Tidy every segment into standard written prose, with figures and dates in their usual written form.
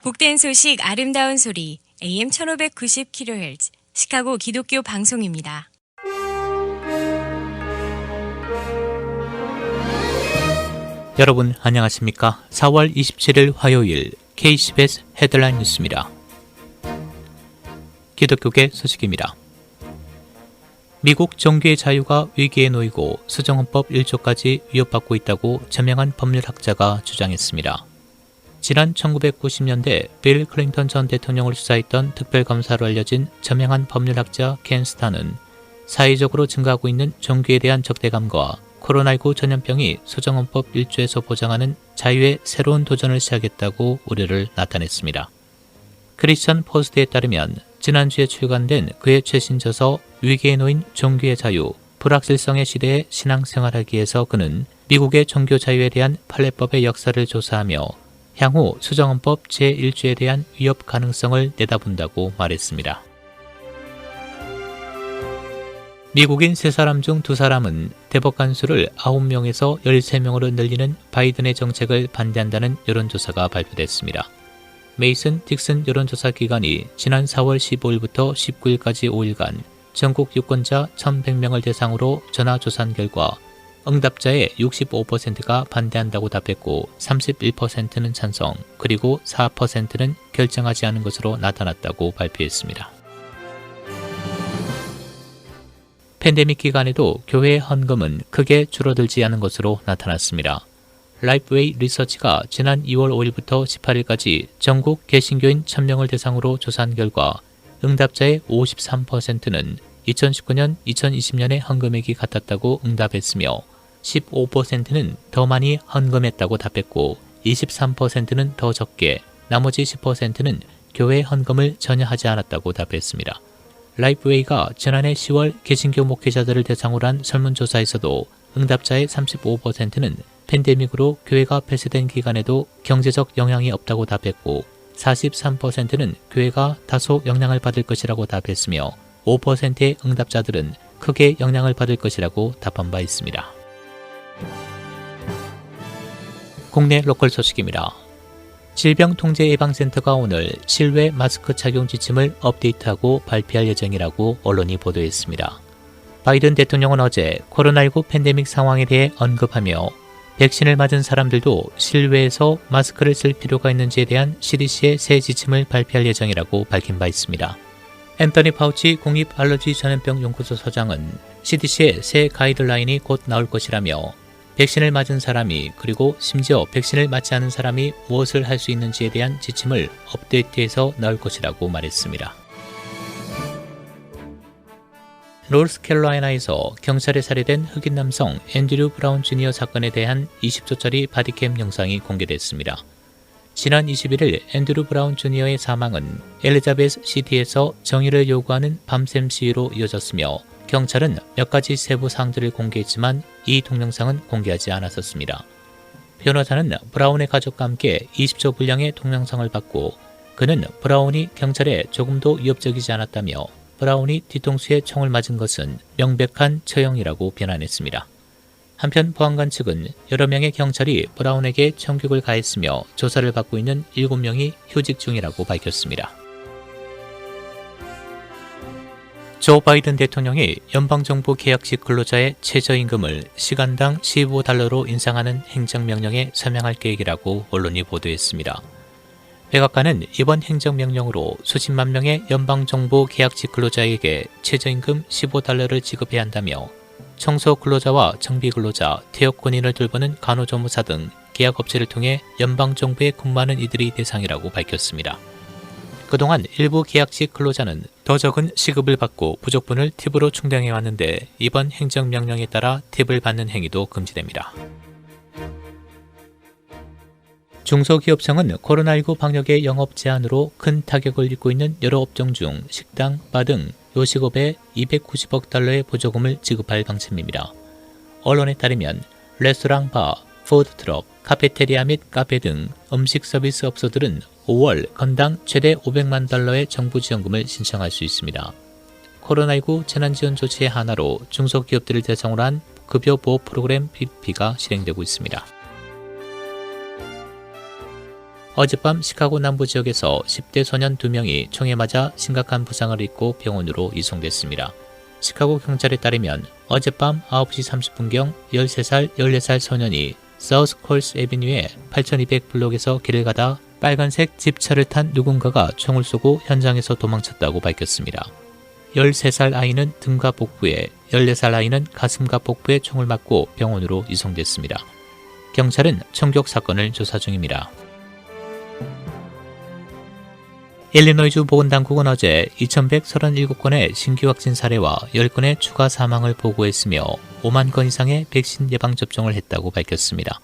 복된 소식 아름다운 소리 AM 1590kHz 시카고 기독교 방송입니다. 여러분 안녕하십니까? 4월 27일 화요일 KCBS 헤드라인 뉴스입니다. 기독교계 소식입니다. 미국 종교의 자유가 위기에 놓이고 수정헌법 1조까지 위협받고 있다고 저명한 법률학자가 주장했습니다. 지난 1990년대 빌 클린턴 전 대통령을 수사했던 특별검사로 알려진 저명한 법률학자 켄 스타는 사회적으로 증가하고 있는 종교에 대한 적대감과 코로나19 전염병이 수정헌법 1조에서 보장하는 자유의 새로운 도전을 시작했다고 우려를 나타냈습니다. 크리스천 포스트에 따르면 지난주에 출간된 그의 최신 저서 위기에 놓인 종교의 자유, 불확실성의 시대에 신앙생활하기에서 그는 미국의 종교 자유에 대한 판례법의 역사를 조사하며 향후 수정헌법 제1조에 대한 위협 가능성을 내다본다고 말했습니다. 미국인 3사람 중 2사람은 대법관 수를 9명에서 13명으로 늘리는 바이든의 정책을 반대한다는 여론조사가 발표됐습니다. 메이슨 딕슨 여론조사 기관이 지난 4월 15일부터 19일까지 5일간 전국 유권자 1,100명을 대상으로 전화조사한 결과 응답자의 65%가 반대한다고 답했고 31%는 찬성, 그리고 4%는 결정하지 않은 것으로 나타났다고 발표했습니다. 팬데믹 기간에도 교회의 헌금은 크게 줄어들지 않은 것으로 나타났습니다. 라이프웨이 리서치가 지난 2월 5일부터 18일까지 전국 개신교인 1,000명을 대상으로 조사한 결과 응답자의 53%는 2019년, 2020년의 헌금액이 같았다고 응답했으며 15%는 더 많이 헌금했다고 답했고 23%는 더 적게, 나머지 10%는 교회 헌금을 전혀 하지 않았다고 답했습니다. 라이프웨이가 지난해 10월 개신교 목회자들을 대상으로 한 설문조사에서도 응답자의 35%는 팬데믹으로 교회가 폐쇄된 기간에도 경제적 영향이 없다고 답했고 43%는 교회가 다소 영향을 받을 것이라고 답했으며 5%의 응답자들은 크게 영향을 받을 것이라고 답한 바 있습니다. 국내 로컬 소식입니다. 질병통제예방센터가 오늘 실외 마스크 착용 지침을 업데이트하고 발표할 예정이라고 언론이 보도했습니다. 바이든 대통령은 어제 코로나19 팬데믹 상황에 대해 언급하며 백신을 맞은 사람들도 실외에서 마스크를 쓸 필요가 있는지에 대한 CDC의 새 지침을 발표할 예정이라고 밝힌 바 있습니다. 앤서니 파우치 국립알러지전염병연구소 소장은 CDC의 새 가이드라인이 곧 나올 것이라며 백신을 맞은 사람이 그리고 심지어 백신을 맞지 않은 사람이 무엇을 할 수 있는지에 대한 지침을 업데이트해서 나올 것이라고 말했습니다. 노스캐롤라이나에서 경찰에 살해된 흑인 남성 앤드류 브라운 주니어 사건에 대한 20초짜리 바디캠 영상이 공개됐습니다. 지난 21일 앤드류 브라운 주니어의 사망은 엘리자베스 시티에서 정의를 요구하는 밤샘 시위로 이어졌으며 경찰은 몇 가지 세부 사항들을 공개했지만 이 동영상은 공개하지 않았었습니다. 변호사는 브라운의 가족과 함께 20초 분량의 동영상을 받고 그는 브라운이 경찰에 조금도 위협적이지 않았다며 브라운이 뒤통수에 총을 맞은 것은 명백한 처형이라고 비난했습니다. 한편 보안관 측은 여러 명의 경찰이 브라운에게 총격을 가했으며 조사를 받고 있는 7명이 휴직 중이라고 밝혔습니다. 조 바이든 대통령이 연방정부 계약직 근로자의 최저임금을 시간당 15달러로 인상하는 행정명령에 서명할 계획이라고 언론이 보도했습니다. 백악관은 이번 행정명령으로 수십만 명의 연방정부 계약직 근로자에게 최저임금 15달러를 지급해야 한다며 청소 근로자와 정비 근로자, 퇴역 군인을 돌보는 간호조무사 등 계약업체를 통해 연방정부에 근무하는 이들이 대상이라고 밝혔습니다. 그동안 일부 계약직 근로자는 더 적은 시급을 받고 부족분을 팁으로 충당해왔는데 이번 행정명령에 따라 팁을 받는 행위도 금지됩니다. 중소기업청은 코로나19 방역의 영업 제한으로 큰 타격을 입고 있는 여러 업종 중 식당, 바 등 요식업에 290억 달러의 보조금을 지급할 방침입니다. 언론에 따르면 레스토랑, 바, 푸드트럭, 카페테리아 및 카페 등 음식 서비스 업소들은 5월 건당 최대 500만 달러의 정부 지원금을 신청할 수 있습니다. 코로나19 재난지원 조치의 하나로 중소기업들을 대상으로 한 급여 보호 프로그램 PPP가 실행되고 있습니다. 어젯밤 시카고 남부 지역에서 10대 소년 2명이 총에 맞아 심각한 부상을 입고 병원으로 이송됐습니다. 시카고 경찰에 따르면 어젯밤 9시 30분경 13살, 14살 소년이 사우스 콜스 애비뉴의 8200블록에서 길을 가다 빨간색 집차를 탄 누군가가 총을 쏘고 현장에서 도망쳤다고 밝혔습니다. 13살 아이는 등과 복부에, 14살 아이는 가슴과 복부에 총을 맞고 병원으로 이송됐습니다. 경찰은 총격 사건을 조사 중입니다. 일리노이주 보건당국은 어제 2137건의 신규 확진 사례와 10건의 추가 사망을 보고했으며 5만 건 이상의 백신 예방접종을 했다고 밝혔습니다.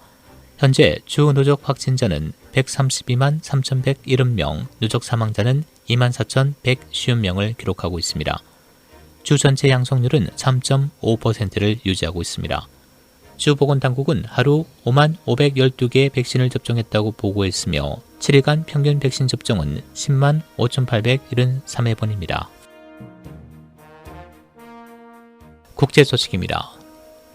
현재 주 누적 확진자는 132만 3,170명, 누적 사망자는 2만 4,150명을 기록하고 있습니다. 주 전체 양성률은 3.5%를 유지하고 있습니다. 주 보건당국은 하루 5만 512개의 백신을 접종했다고 보고했으며 7일간 평균 백신 접종은 10만 5,873회분입니다. 국제 소식입니다.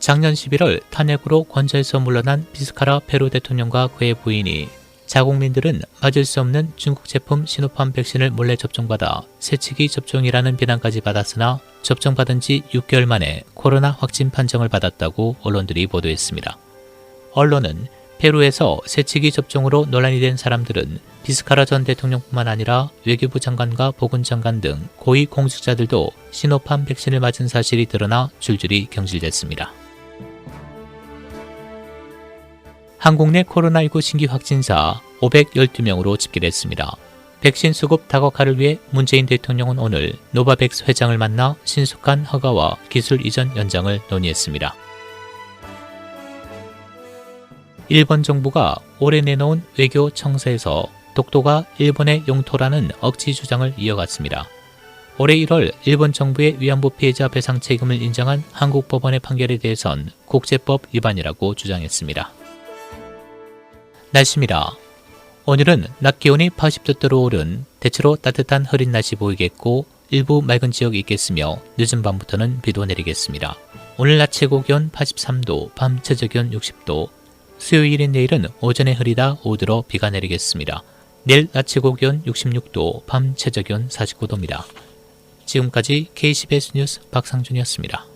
작년 11월 탄핵으로 권좌에서 물러난 비스카라 페루 대통령과 그의 부인이 자국민들은 맞을 수 없는 중국 제품 시노팜 백신을 몰래 접종받아 새치기 접종이라는 비난까지 받았으나 접종받은 지 6개월 만에 코로나 확진 판정을 받았다고 언론들이 보도했습니다. 언론은 페루에서 새치기 접종으로 논란이 된 사람들은 비스카라 전 대통령뿐만 아니라 외교부 장관과 보건장관 등 고위 공직자들도 시노팜 백신을 맞은 사실이 드러나 줄줄이 경질됐습니다. 한국 내 코로나19 신규 확진자 512명으로 집계됐습니다. 백신 수급 다각화를 위해 문재인 대통령은 오늘 노바백스 회장을 만나 신속한 허가와 기술 이전 연장을 논의했습니다. 일본 정부가 올해 내놓은 외교 청사에서 독도가 일본의 영토라는 억지 주장을 이어갔습니다. 올해 1월 일본 정부의 위안부 피해자 배상 책임을 인정한 한국 법원의 판결에 대해선 국제법 위반이라고 주장했습니다. 날씨입니다. 오늘은 낮 기온이 80도대로 오른 대체로 따뜻한 흐린 날씨 보이겠고 일부 맑은 지역이 있겠으며 늦은 밤부터는 비도 내리겠습니다. 오늘 낮 최고 기온 83도, 밤 최저 기온 60도, 수요일인 내일은 오전에 흐리다 오후 들어 비가 내리겠습니다. 내일 낮 최고 기온 66도, 밤 최저 기온 49도입니다. 지금까지 KCBS 뉴스 박상준이었습니다.